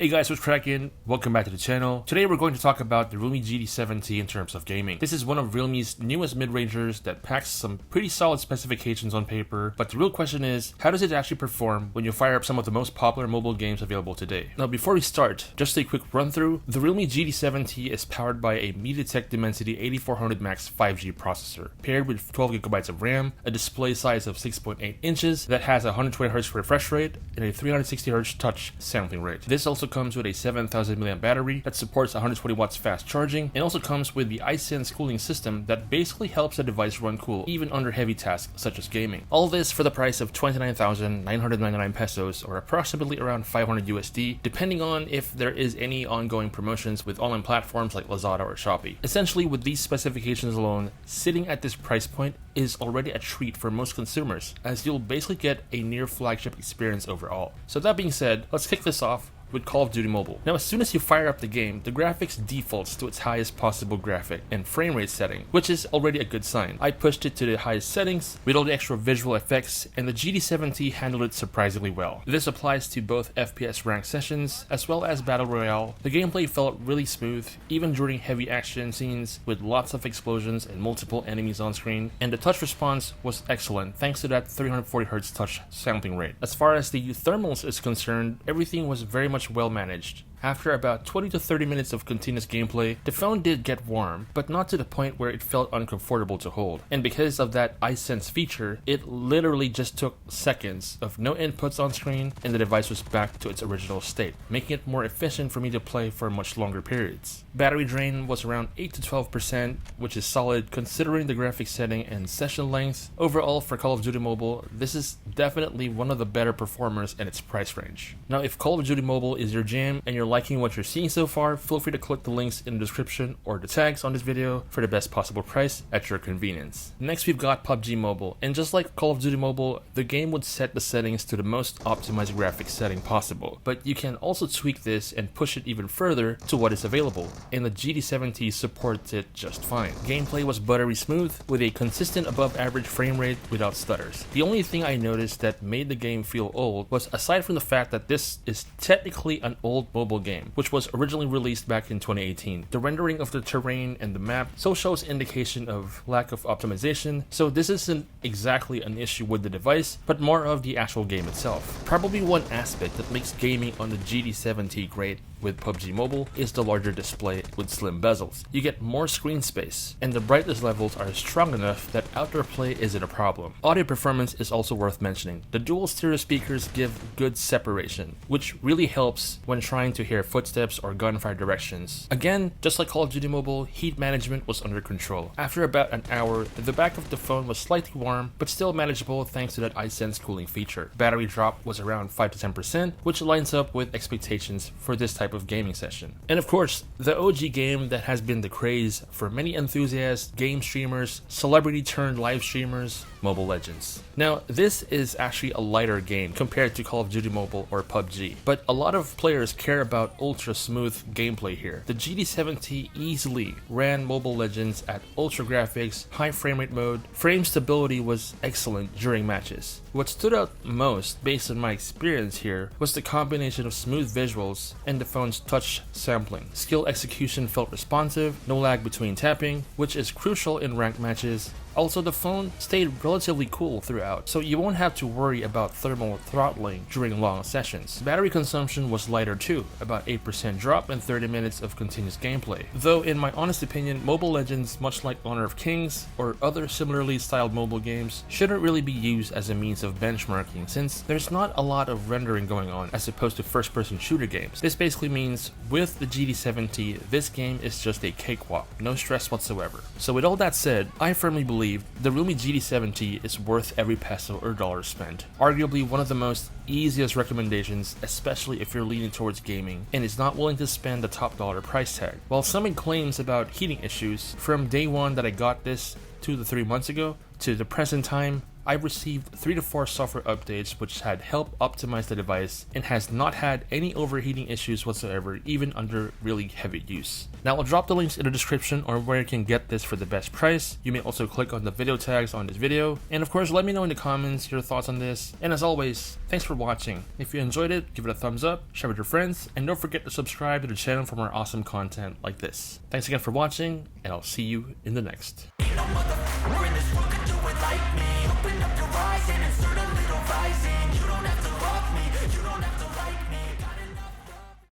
Hey guys, what's cracking? Welcome back to the channel. Today we're going to talk about the Realme GT7T in terms of gaming. This is one of Realme's newest mid-rangers that packs some pretty solid specifications on paper, but the real question is, how does it actually perform when you fire up some of the most popular mobile games available today? Now before we start, just a quick run through. The Realme GT7T is powered by a MediaTek Dimensity 8400 Max 5G processor, paired with 12GB of RAM, a display size of 6.8 inches that has a 120Hz refresh rate, and a 360Hz touch sampling rate. This also comes with a 7000 mAh battery that supports 120 watts fast charging, and also comes with the IceSence cooling system that basically helps the device run cool even under heavy tasks such as gaming. All this for the price of 29,999 pesos, or approximately around 500 USD, depending on if there is any ongoing promotions with online platforms like Lazada or Shopee. Essentially, with these specifications alone, sitting at this price point is already a treat for most consumers, as you'll basically get a near flagship experience overall. So that being said, let's kick this off with Call of Duty Mobile. Now, as soon as you fire up the game, the graphics defaults to its highest possible graphic and frame rate setting, which is already a good sign. I pushed it to the highest settings with all the extra visual effects, and the GT7T handled it surprisingly well. This applies to both FPS ranked sessions as well as Battle Royale. The gameplay felt really smooth, even during heavy action scenes with lots of explosions and multiple enemies on screen, and the touch response was excellent thanks to that 340Hz touch sampling rate. As far as the thermals is concerned, everything was very much well managed. After about 20 to 30 minutes of continuous gameplay, the phone did get warm, but not to the point where it felt uncomfortable to hold. And because of that IceSence feature, it literally just took seconds of no inputs on screen and the device was back to its original state, making it more efficient for me to play for much longer periods. Battery drain was around 8 to 12%, which is solid considering the graphics setting and session length. Overall, for Call of Duty Mobile, this is definitely one of the better performers in its price range. Now, if Call of Duty Mobile is your jam and you're liking what you're seeing so far, feel free to click the links in the description or the tags on this video for the best possible price at your convenience. Next, we've got PUBG Mobile, and just like Call of Duty Mobile, the game would set the settings to the most optimized graphics setting possible, but you can also tweak this and push it even further to what is available, and the GT7T supports it just fine. Gameplay was buttery smooth with a consistent above average frame rate without stutters. The only thing I noticed that made the game feel old was, aside from the fact that this is technically an old mobile game, which was originally released back in 2018. The rendering of the terrain and the map so shows indication of lack of optimization, so this isn't exactly an issue with the device, but more of the actual game itself. Probably one aspect that makes gaming on the GT7T great with PUBG Mobile is the larger display with slim bezels. You get more screen space, and the brightness levels are strong enough that outdoor play isn't a problem. Audio performance is also worth mentioning. The dual stereo speakers give good separation, which really helps when trying to hear footsteps or gunfire directions. Again, just like Call of Duty Mobile, heat management was under control. After about an hour, the back of the phone was slightly warm, but still manageable thanks to that IceSence cooling feature. Battery drop was around 5 to 10%, which lines up with expectations for this type of gaming session. And of course, the OG game that has been the craze for many enthusiasts, game streamers, celebrity turned live streamers, Mobile Legends. Now, this is actually a lighter game compared to Call of Duty Mobile or PUBG, but a lot of players care about ultra smooth gameplay here. The GT7T easily ran Mobile Legends at ultra graphics, high frame rate mode. Frame stability was excellent during matches. What stood out most, based on my experience here, was the combination of smooth visuals and the phone's touch sampling. Skill execution felt responsive, no lag between tapping, which is crucial in ranked matches. Also, the phone stayed relatively cool throughout, so you won't have to worry about thermal throttling during long sessions. Battery consumption was lighter too, about 8% drop in 30 minutes of continuous gameplay. Though in my honest opinion, Mobile Legends, much like Honor of Kings or other similarly styled mobile games, shouldn't really be used as a means of benchmarking, since there's not a lot of rendering going on as opposed to first-person shooter games. This basically means with the GT7T, this game is just a cakewalk, no stress whatsoever. So with all that said, I firmly believe the Realme GT7T is worth every peso or dollar spent. Arguably one of the most easiest recommendations, especially if you're leaning towards gaming and is not willing to spend the top dollar price tag. While some claims about heating issues, from day one that I got this 2 to 3 months ago to the present time, I've received 3 to 4 software updates which had helped optimize the device and has not had any overheating issues whatsoever, even under really heavy use. Now I'll drop the links in the description on where you can get this for the best price. You may also click on the video tags on this video, and of course let me know in the comments your thoughts on this, and as always, thanks for watching. If you enjoyed it, give it a thumbs up, share with your friends, and don't forget to subscribe to the channel for more awesome content like this. Thanks again for watching, and I'll see you in the next.